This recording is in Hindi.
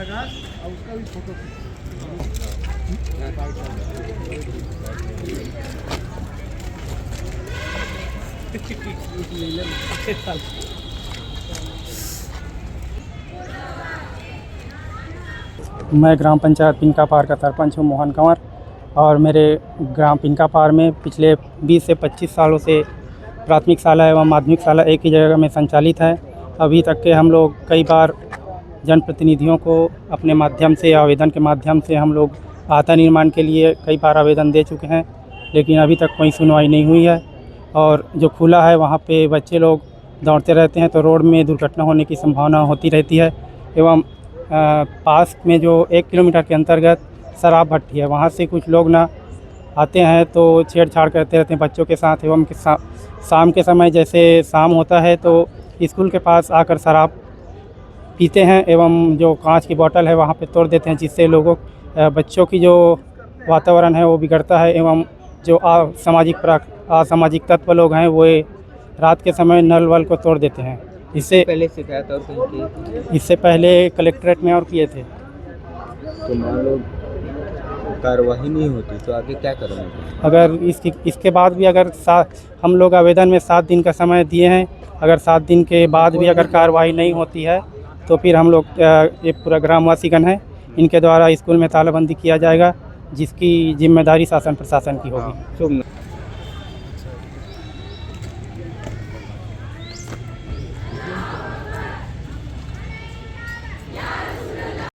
प्रकाश और उसका भी फोटो मैं ग्राम पंचायत पिनकापार का सरपंच हूँ मोहन कंवर। और मेरे ग्राम पिनकापार में पिछले 20 से 25 सालों से प्राथमिक शाला एवं माध्यमिक शाला एक ही जगह में संचालित है। अभी तक के हम लोग कई बार जनप्रतिनिधियों को अपने माध्यम से आवेदन के माध्यम से हम लोग आहता निर्माण के लिए कई बार आवेदन दे चुके हैं, लेकिन अभी तक कोई सुनवाई नहीं हुई है। और जो खुला है वहाँ पे बच्चे लोग दौड़ते रहते हैं तो रोड में दुर्घटना होने की संभावना होती रहती है। एवं पास में जो 1 किलोमीटर के अंतर्गत शराब भट्टी है, वहाँ से कुछ लोग ना आते हैं तो छेड़छाड़ करते रहते हैं बच्चों के साथ। एवं शाम के समय जैसे शाम होता है तो स्कूल के पास आकर शराब पीते हैं एवं जो कांच की बोतल है वहाँ पे तोड़ देते हैं, जिससे बच्चों की जो वातावरण है वो बिगड़ता है। एवं जो असामाजिक तत्व लोग हैं वो रात के समय नल वल को तोड़ देते हैं। इससे पहले शिकायत और कहीं की? इससे पहले कलेक्ट्रेट में और किए थे। तो मान लो कार्रवाई नहीं होती तो आगे क्या करोगे? अगर इसके बाद भी अगर हम लोग आवेदन में 7 दिन का समय दिए हैं, अगर 7 दिन के बाद भी अगर कार्रवाई नहीं होती है तो फिर हम लोग ये पूरा ग्रामवासीगण है इनके द्वारा स्कूल में तालाबंदी किया जाएगा, जिसकी जिम्मेदारी शासन प्रशासन की होगी।